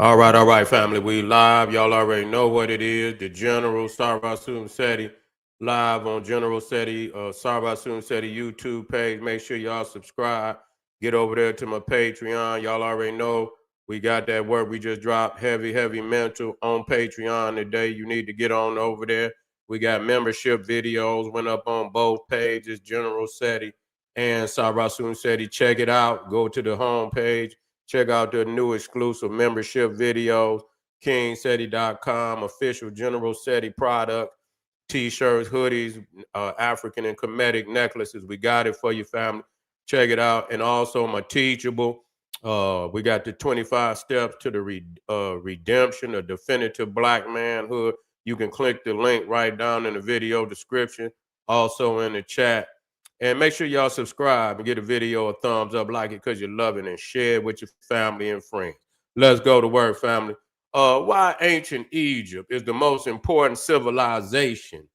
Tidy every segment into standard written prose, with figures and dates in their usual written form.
All right, family. We live. Y'all already know what it is. The General Sarvasun SETI live on General SETI, Sarvasun SETI YouTube page. Make sure y'all subscribe. Get over there to my Patreon. Y'all already know we got that work we just dropped. Heavy mental on Patreon today. You need to get on over there. We got membership videos went up on both pages, General SETI and Sarvasun SETI. Check it out. Go to the home page. Check out the new exclusive membership videos, kingseti.com, official General SETI product, t-shirts, hoodies, African and Kemetic necklaces. We got it for your family. Check it out. And also my Teachable. We got the 25 steps to the redemption, a definitive black manhood. You can click the link right down in the video description, also in the chat. And make sure y'all subscribe and get a video a thumbs up, like it because you love it, and share it with your family and friends. Let's go to work, family. Why ancient Egypt is the most important civilization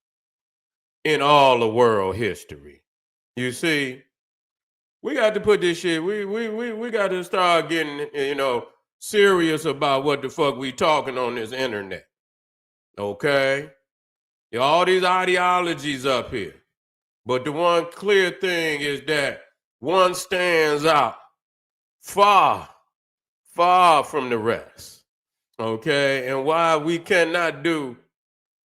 in all of world history. You see, we got to put this shit, we got to start getting, serious about what the fuck we talking on this internet. Okay? All these ideologies up here. But the one clear thing is that one stands out far from the rest, okay? And why we cannot do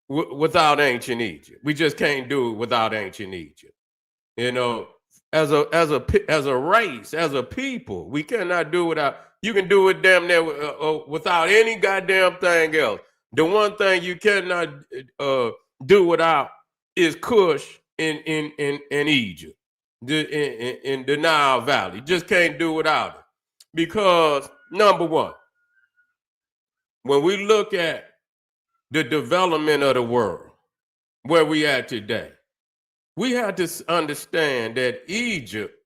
without ancient Egypt. We just can't do it without ancient Egypt. You know, as a race, as a people, we cannot do without. You can do it damn near without any goddamn thing else. The one thing you cannot do without is Kush in Egypt, in the Nile Valley. Just can't do without it. Because, number one, when we look at the development of the world, where we at today, we have to understand that Egypt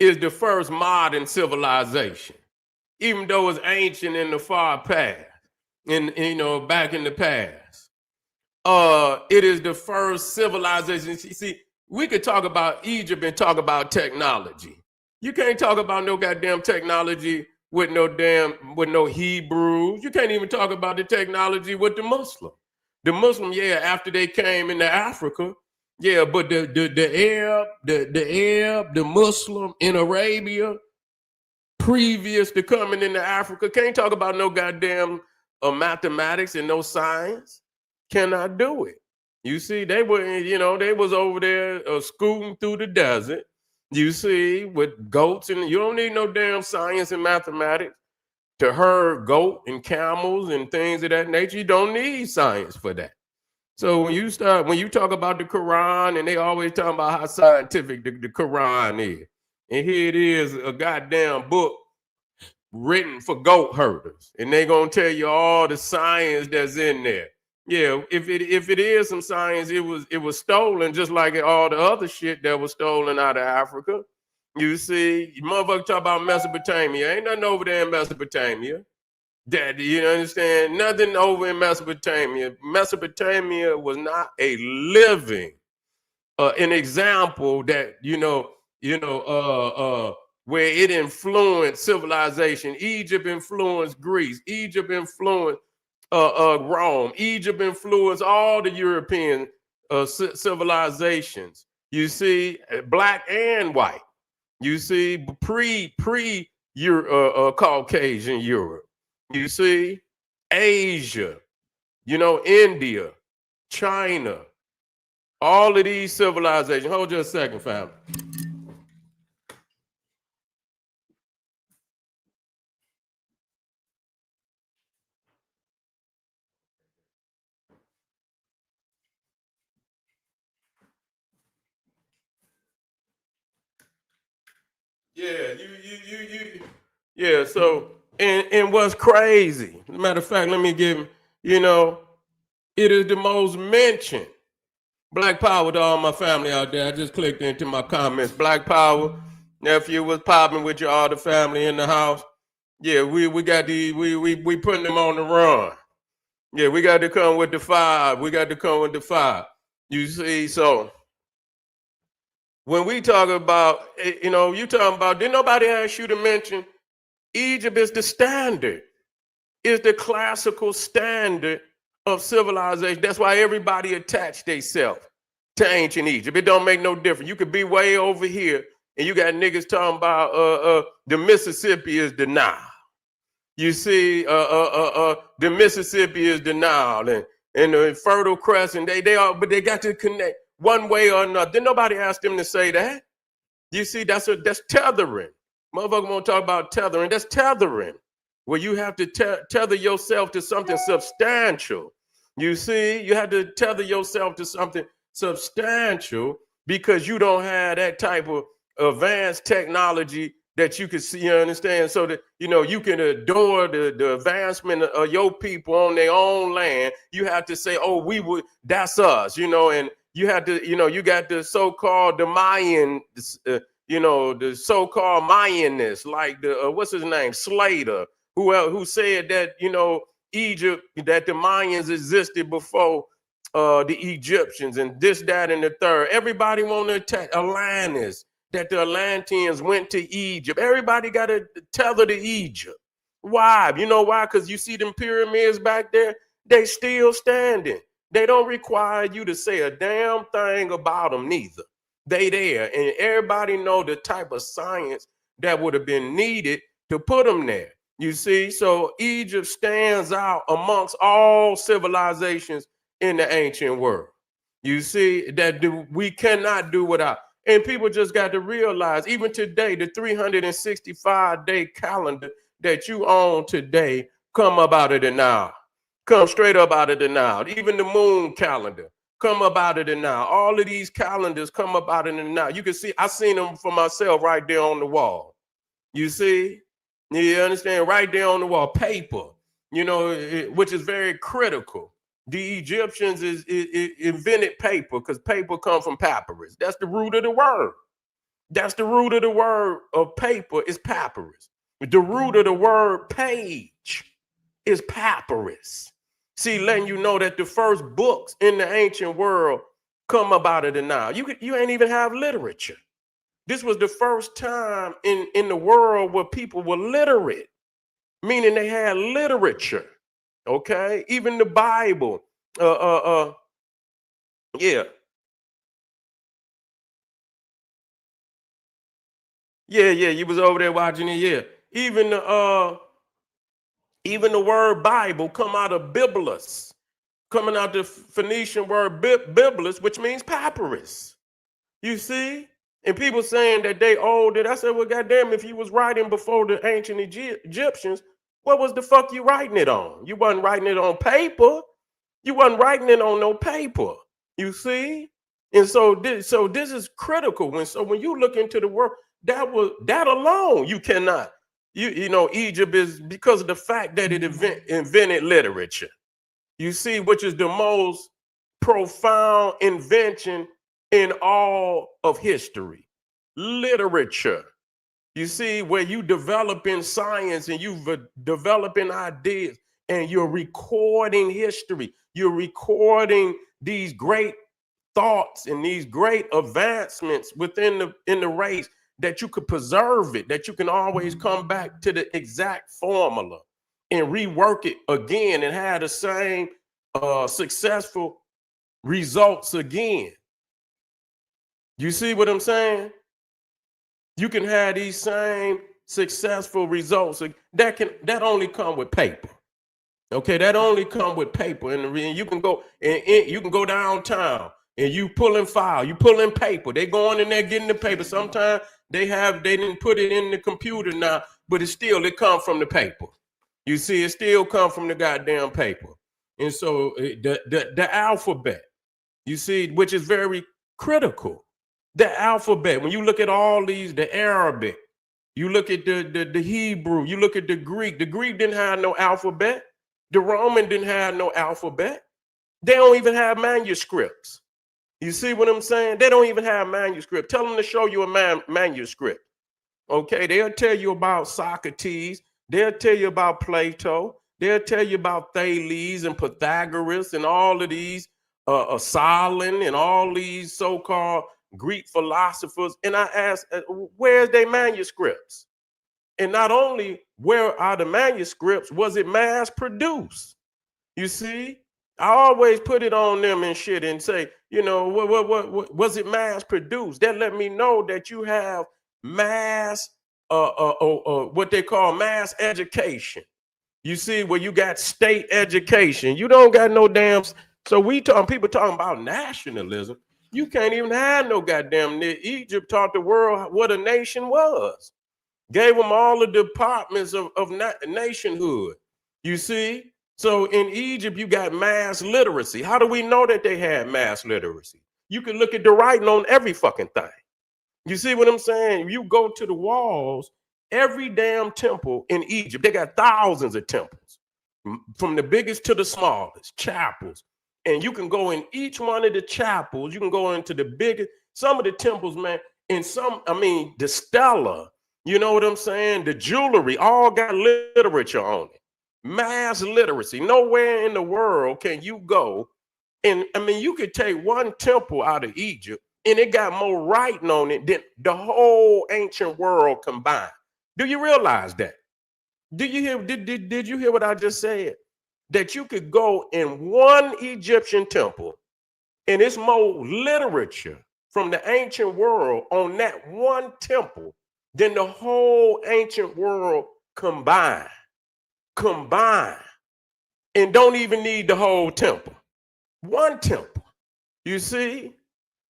is the first modern civilization, even though it's ancient in the far past, back in the past. It is the first civilization. See, we could talk about Egypt and talk about technology. You can't talk about no goddamn technology with no Hebrews. You can't even talk about the technology with the Muslim. The Muslim, yeah, after they came into Africa, yeah, but the Arab, the Muslim in Arabia, previous to coming into Africa, can't talk about no goddamn mathematics and no science. Cannot do it. You see, they were, they was over there scooting through the desert, you see, with goats, and you don't need no damn science and mathematics to herd goat and camels and things of that nature. You don't need science for that. So when you talk about the Quran, and they always talk about how scientific the Quran is, and here it is, a goddamn book written for goat herders, and they gonna tell you all the science that's in there. Yeah, if it is some science, it was stolen, just like all the other shit that was stolen out of Africa. You see, motherfuckers talk about Mesopotamia. Ain't nothing over there in Mesopotamia. That, you understand? Nothing over in Mesopotamia. Mesopotamia was not a living, an example that where it influenced civilization. Egypt influenced Greece. Egypt influenced Rome. Egypt influenced all the European civilizations. You see, black and white. You see, pre Caucasian Europe. You see, Asia. India, China. All of these civilizations. Hold just a second, family. Yeah, so, and what's crazy, matter of fact, let me give, it is the most mentioned. Black power to all my family out there. I just clicked into my comments. Black power, nephew was popping with your all the family in the house. Yeah, we got we putting them on the run. Yeah, we got to come with the 5. We got to come with the 5. You see, so when we talk about, you talking about, didn't nobody ask you to mention Egypt is the standard. is the classical standard of civilization. That's why everybody attached themselves to ancient Egypt. It don't make no difference. You could be way over here and you got niggas talking about the Mississippi is the Nile. You see, the Mississippi is the Nile, and the Fertile Crescent. They are, but they got to connect one way or another. Didn't nobody ask them to say that? You see, that's tethering. Motherfucker won't talk about tethering. That's tethering, where you have to tether yourself to something substantial. You see, you have to tether yourself to something substantial because you don't have that type of advanced technology that you can see, you understand? So that, you can adore the advancement of your people on their own land. You have to say, oh, that's us, and you have to, you got the so-called the Mayan, the so-called Mayanness, like the, what's his name? Slater, who said that, Egypt, that the Mayans existed before the Egyptians and this, that, and the third. Everybody want to attack Atlantis, that the Atlanteans went to Egypt. Everybody got to tether to Egypt. Why? You know why? Because you see them pyramids back there, they still standing. They don't require you to say a damn thing about them neither. They there, and everybody know the type of science that would have been needed to put them there. You see, so Egypt stands out amongst all civilizations in the ancient world. You see, that we cannot do without. And people just got to realize, even today, the 365-day calendar that you own today come up out of the Nile. Come straight up out of the Nile. Even the moon calendar come up out of the Nile. All of these calendars come up out of the Nile. You can see, I seen them for myself right there on the wall. You see? You understand? Right there on the wall. Paper, which is very critical. The Egyptians invented paper because paper comes from papyrus. That's the root of the word. That's the root of the word of paper is papyrus. The root of the word page is papyrus. See, letting you know that the first books in the ancient world come up out of the Nile. You ain't even have literature. This was the first time in the world where people were literate, meaning they had literature. Okay, even the Bible. Yeah. You was over there watching it. Yeah. Even the word Bible come out of Biblos, coming out the Phoenician word Biblos, which means papyrus. You see? And people saying that they old it. I said, well, goddamn, if you was writing before the ancient Egyptians, what was the fuck you writing it on? You wasn't writing it on paper. You wasn't writing it on no paper. You see? And so this is critical. When you look into the world, that alone you cannot. Egypt is because of the fact that it invented literature. You see, which is the most profound invention in all of history. Literature. You see, where you developing science and you developing ideas and you're recording history. You're recording these great thoughts and these great advancements within the race, that you could preserve it, that you can always come back to the exact formula and rework it again and have the same successful results again. You see what I'm saying? You can have these same successful results that only come with paper. Okay, that only come with paper, and you can go you can go downtown and you pulling file, you pulling paper. They going in there getting the paper. Sometimes they didn't put it in the computer now, but it come from the paper. You see, it still come from the goddamn paper. And so the alphabet, you see, which is very critical. The alphabet, when you look at all these, the Arabic, you look at the Hebrew, you look at the Greek. The Greek didn't have no alphabet. The Roman didn't have no alphabet. They don't even have manuscripts. You see what I'm saying? They don't even have manuscript. Tell them to show you a manuscript. Okay, they'll tell you about Socrates. They'll tell you about Plato. They'll tell you about Thales and Pythagoras and all of these, Solon and all these so-called Greek philosophers. And I asked, where's their manuscripts? And not only where are the manuscripts, was it mass produced? You see, I always put it on them and shit and say, you know, what was it mass produced? That let me know that you have mass, what they call mass education. You see, where you got state education, you don't got no damn. So people talking about nationalism. You can't even have no goddamn. Egypt taught the world what a nation was. Gave them all the departments of nationhood. You see, so in Egypt, you got mass literacy. How do we know that they had mass literacy? You can look at the writing on every fucking thing. You see what I'm saying? You go to the walls, every damn temple in Egypt, they got thousands of temples, from the biggest to the smallest, chapels. And you can go in each one of the chapels, you can go into the biggest, some of the temples, man, and some, I mean, the stela, you know what I'm saying? The jewelry, all got literature on it. Mass literacy. Nowhere in the world can you go. And I mean, you could take one temple out of Egypt and it got more writing on it than the whole ancient world combined. Do you realize that? Did you hear? Did you hear what I just said? That you could go in one Egyptian temple and it's more literature from the ancient world on that one temple than the whole ancient world combined. And don't even need the whole temple. One temple. You see?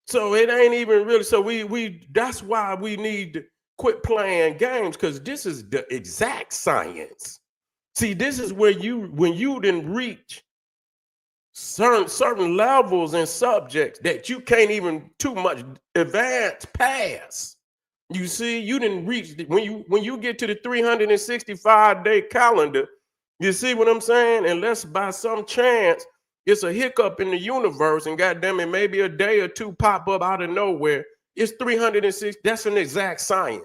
So it ain't even really. So we that's why we need to quit playing games, because this is the exact science. See, this is where when you didn't reach certain levels and subjects that you can't even too much advance past. You see, you didn't reach when you get to the 365-day calendar. You see what I'm saying? Unless by some chance it's a hiccup in the universe and goddamn it, maybe a day or two pop up out of nowhere. It's 360. That's an exact science.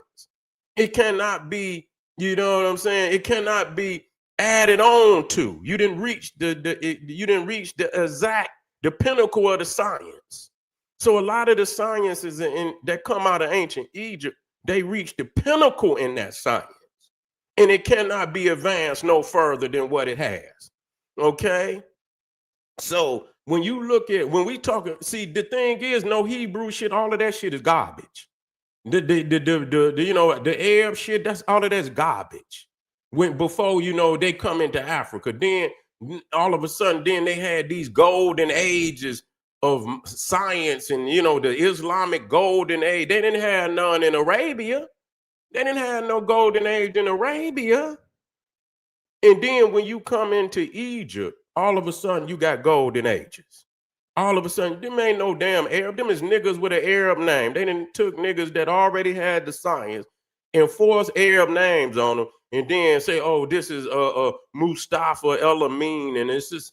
It cannot be, you know what I'm saying? It cannot be added on to. You didn't reach the exact, the pinnacle of the science. So a lot of the sciences that come out of ancient Egypt, they reach the pinnacle in that science. And it cannot be advanced no further than what it has. Okay? So when we talk, see, the thing is, no Hebrew shit, all of that shit is garbage. The Arab shit, that's all of that's garbage. Before they come into Africa, then all of a sudden, then they had these golden ages of science and the Islamic golden age. They didn't have none in Arabia. They didn't have no golden age in Arabia. And then when you come into Egypt, all of a sudden you got golden ages. All of a sudden, them ain't no damn Arab. Them is niggas with an Arab name. They didn't took niggas that already had the science and force Arab names on them, and then say, oh, this is Mustafa El Amin, and this is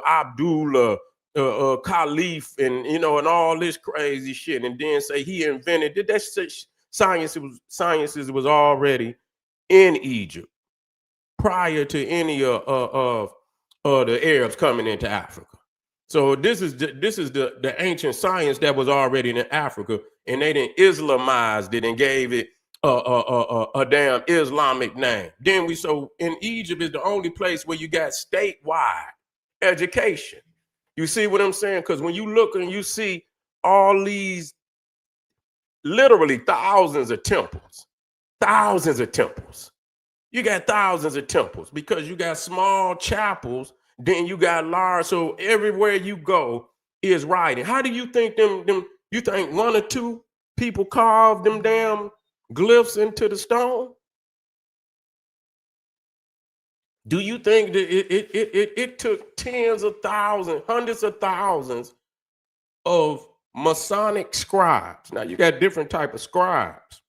Abdullah Khalif, and and all this crazy shit, and then say he invented it. That sciences was already in Egypt prior to any of the Arabs coming into Africa. So this is the ancient science that was already in Africa, and they didn't Islamized it and gave it a damn Islamic name. So in Egypt is the only place where you got statewide education. You see what I'm saying? Because when you look and you see all these literally thousands of temples. You got thousands of temples because you got small chapels, then you got large. So everywhere you go is writing. How do you think you think one or two people carved them damn glyphs into the stone? Do you think that it took tens of thousands, hundreds of thousands of Masonic scribes? Now you got different type of scribes.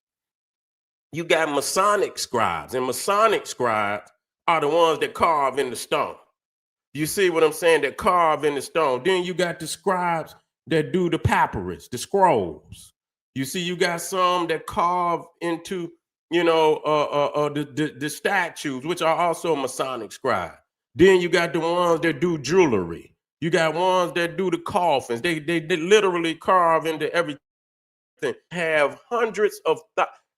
You got Masonic scribes, and Masonic scribes are the ones that carve in the stone. You see what I'm saying? That carve in the stone. Then you got the scribes that do the papyrus, the scrolls. You see, you got some that carve into, the statues, which are also Masonic scribes. Then you got the ones that do jewelry. You got ones that do the coffins. They literally carve into everything. Have hundreds of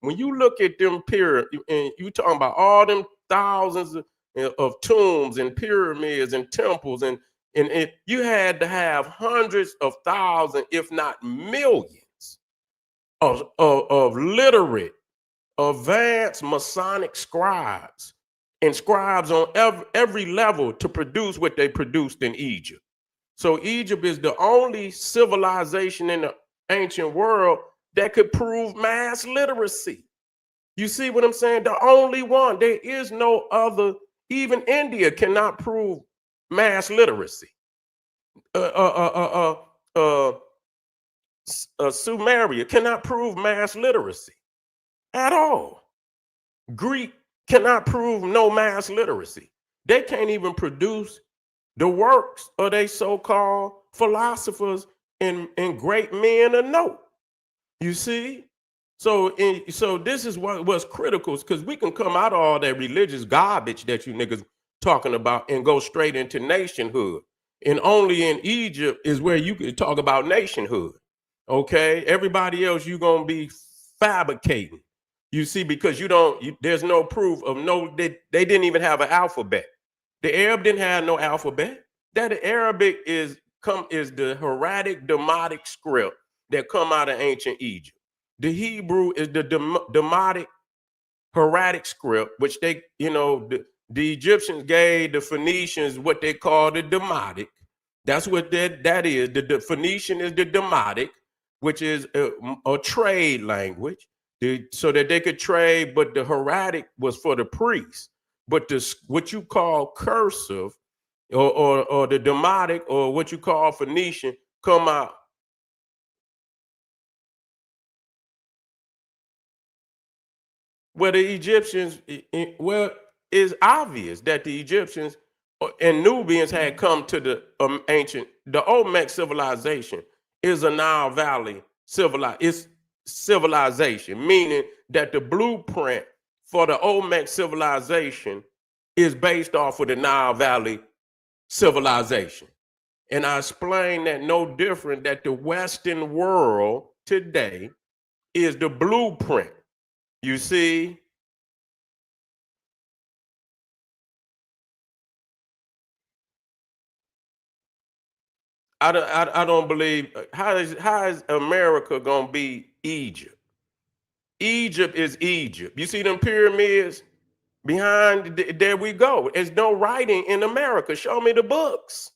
when you look at them pyramids, and you talking about all them thousands of tombs and pyramids and temples, and you had to have hundreds of thousands, if not millions, of literate, advanced Masonic scribes and scribes on every level to produce what they produced in Egypt. So Egypt is the only civilization in the ancient world that could prove mass literacy. You see what I'm saying? The only one. There is no other. Even India cannot prove mass literacy. Sumeria cannot prove mass literacy at all. Greek cannot prove no mass literacy. They can't even produce the works of they so-called philosophers and great men of note. You see? So this is what's critical, because we can come out of all that religious garbage that you niggas talking about and go straight into nationhood. And only in Egypt is where you can talk about nationhood. Okay? Everybody else, you're going to be fabricating. You see, because there's no proof of they didn't even have an alphabet. The Arab didn't have no alphabet. That the Arabic is the hieratic Demotic script that come out of ancient Egypt. The Hebrew is the Demotic hieratic script, which they, the Egyptians gave the Phoenicians what they call the Demotic. That's what that is. The Phoenician is the Demotic, which is a trade language, so that they could trade, but the hieratic was for the priests. But what you call cursive or the Demotic, or what you call Phoenician, come out. Well, the Egyptians, it's obvious that the Egyptians and Nubians had come to the Olmec civilization is a Nile Valley civilization, meaning that the blueprint for the Olmec civilization is based off of the Nile Valley civilization. And I explained that no different, that the Western world today is the blueprint. You see? I don't believe, how is America gonna be Egypt? Egypt is Egypt. You see them pyramids behind? There we go. There's no writing in America. Show me the books.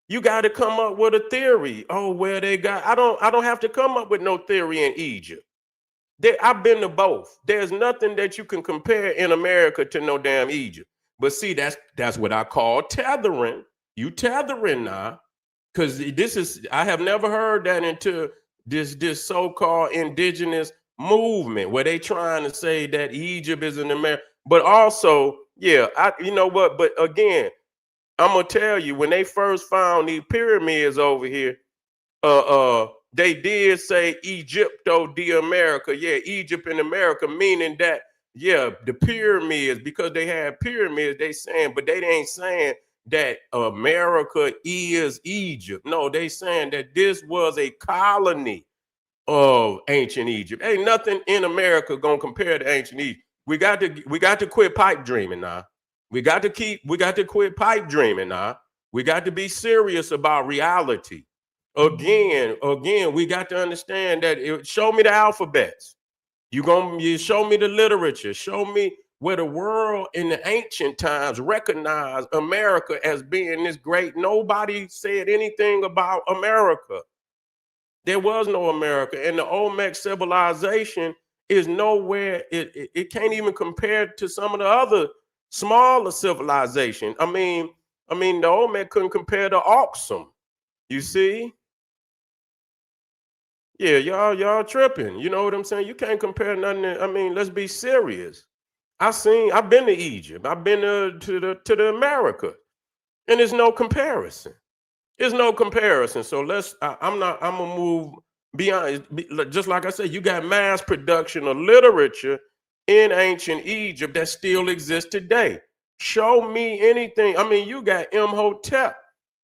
You got to come up with a theory. Oh, where they got? I don't have to come up with no theory in Egypt. I've been to both. There's nothing that you can compare in America to no damn Egypt. But see, that's what I call tethering. You tethering now, because I have never heard that into this so-called indigenous movement where they trying to say that Egypt is in America. But also, yeah, you know what? But again, I'm gonna tell you, when they first found these pyramids over here, they did say Egypto de America. Yeah, Egypt in America, meaning that, yeah, the pyramids, because they had pyramids, they saying, but they ain't saying that America is Egypt. No, they saying that this was a colony of ancient Egypt. Ain't nothing in America gonna compare to ancient Egypt. We got to quit pipe dreaming now. We got to quit pipe dreaming now. We got to be serious about reality. Again, we got to understand that show me the alphabets. You show me the literature. Show me where the world in the ancient times recognized America as being this great. Nobody said anything about America. There was no America, and the Olmec civilization is nowhere. It can't even compare to some of the other smaller civilization. I mean, the Olmec couldn't compare to Aksum. You see? Yeah, y'all tripping. You know what I'm saying? You can't compare nothing. I mean, let's be serious. I've been to Egypt. I've been to the America, and there's no comparison. There's no comparison. So I'm gonna move beyond. Just like I said, you got mass production of literature in ancient Egypt that still exists today. Show me anything. I mean, you got Imhotep,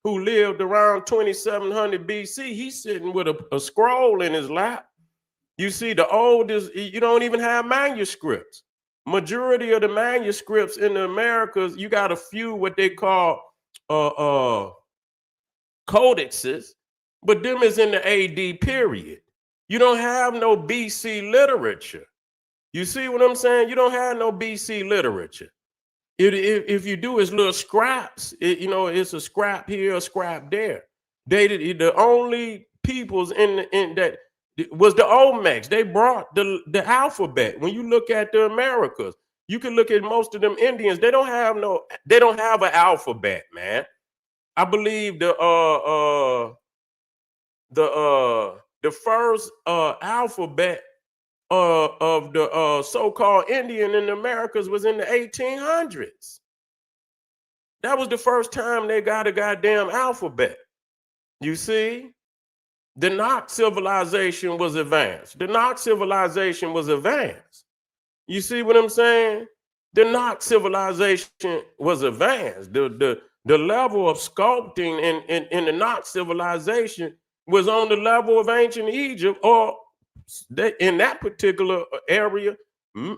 who lived around 2700 BC. He's sitting with a scroll in his lap. You see, the oldest, you don't even have manuscripts. Majority of the manuscripts in the Americas, you got a few what they call codexes, but them is in the AD period. You don't have no BC literature. You see what I'm saying? You don't have no BC literature. If you do, it's little scraps. It's a scrap here, a scrap there. The only peoples in that was the Olmecs. They brought the alphabet. When you look at the Americas, you can look at most of them Indians. They don't have an alphabet, man. I believe the first alphabet of the so-called Indian in the Americas was in the 1800s. That was the first time they got a goddamn alphabet. You see, the Knox civilization was advanced. You see what I'm saying? The Knox civilization was advanced. The level of sculpting in the Knox civilization was on the level of ancient Egypt, or in that particular area,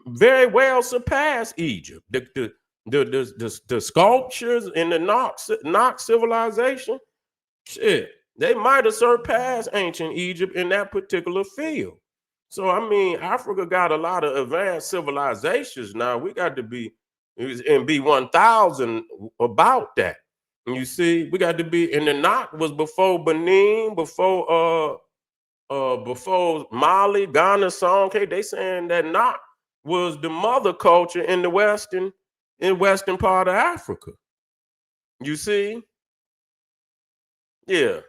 very well surpassed Egypt. The sculptures in the Knox civilization, shit, they might have surpassed ancient Egypt in that particular field. So, I mean, Africa got a lot of advanced civilizations now. We got to be and be 1,000 about that. And you see, we got to be, and the Knox was before Benin, before Mali, Ghana, Songhai. They saying that Knox was the mother culture in the western part of Africa. You see? Yeah.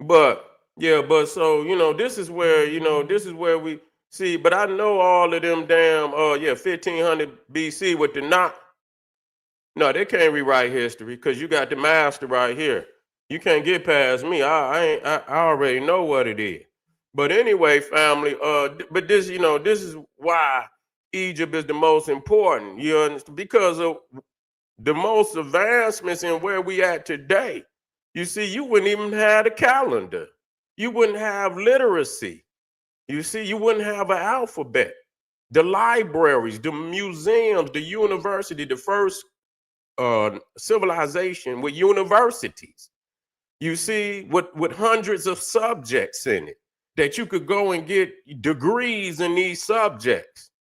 But so this is where we see. But I know all of them damn 1500 BC with the Knox. No, they can't rewrite history because you got the master right here. You can't get past me. I already know what it is. But anyway, family, but this is why Egypt is the most important. You understand? Because of the most advancements in where we at today. You see, you wouldn't even have a calendar. You wouldn't have literacy. You see, you wouldn't have an alphabet. The libraries, the museums, the university, the first civilization with universities. You see, with hundreds of subjects in it that you could go and get degrees in these subjects.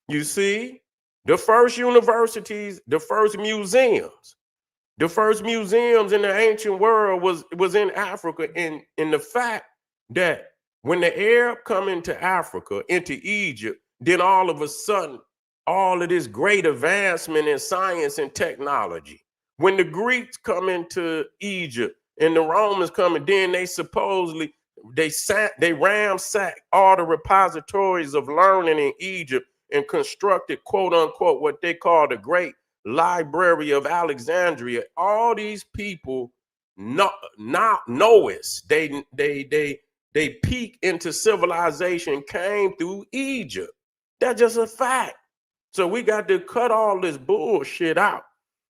You see, the first universities, the first museums in the ancient world was in Africa. In the fact that when the Arab come into Africa, into Egypt, then all of a sudden, all of this great advancement in science and technology. When the Greeks come into Egypt and the Romans come in, then they supposedly they ransacked all the repositories of learning in Egypt and constructed, quote unquote, what they call the Great Library of Alexandria. All these people knowist. They peak into civilization came through Egypt. That's just a fact. So we got to cut all this bullshit out,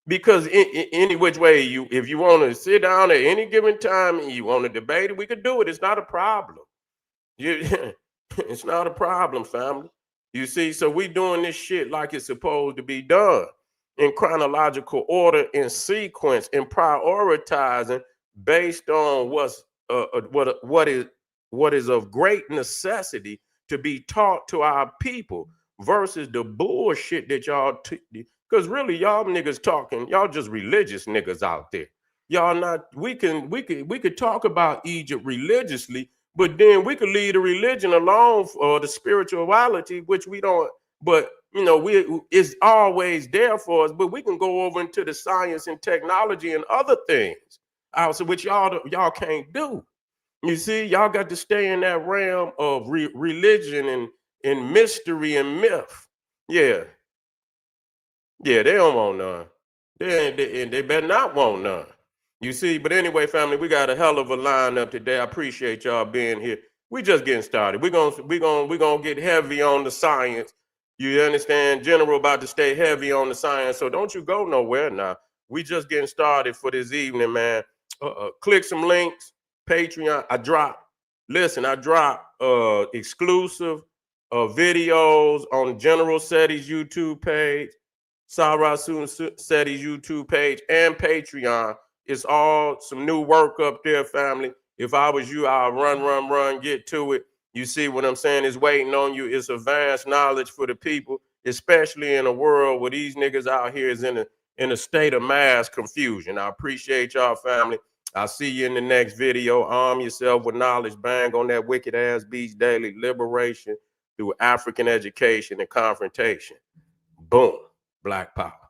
because any which way if you want to sit down at any given time and you want to debate it, we could do it. It's not a problem. It's not a problem, family. You see, so we doing this shit like it's supposed to be done in chronological order, in sequence, in prioritizing based on what is of great necessity to be taught to our people, versus the bullshit that y'all because really y'all niggas talking, y'all just religious niggas out there. Y'all not, we could talk about Egypt religiously, but then we could leave the religion alone for the spirituality, which we don't, but it's always there for us, but we can go over into the science and technology and other things also, which y'all can't do. You see, y'all got to stay in that realm of religion and mystery and myth. Yeah, they don't want none. They better not want none. You see, but anyway, family, we got a hell of a lineup today. I appreciate y'all being here. We just getting started. We're gonna get heavy on the science. You understand? General about to stay heavy on the science, so don't you go nowhere now. We just getting started for this evening, man. Click some links. Patreon. I drop exclusive videos on General SETI's YouTube page, Sarah SETI's YouTube page, and Patreon. It's all some new work up there, family. If I was you, I'll run, get to it. You see what I'm saying? It's waiting on you. It's advanced knowledge for the people, especially in a world where these niggas out here is in a state of mass confusion. I appreciate y'all, family. I'll see you in the next video. Arm yourself with knowledge. Bang on that wicked ass beats daily. Liberation through African education and confrontation. Boom. Black power.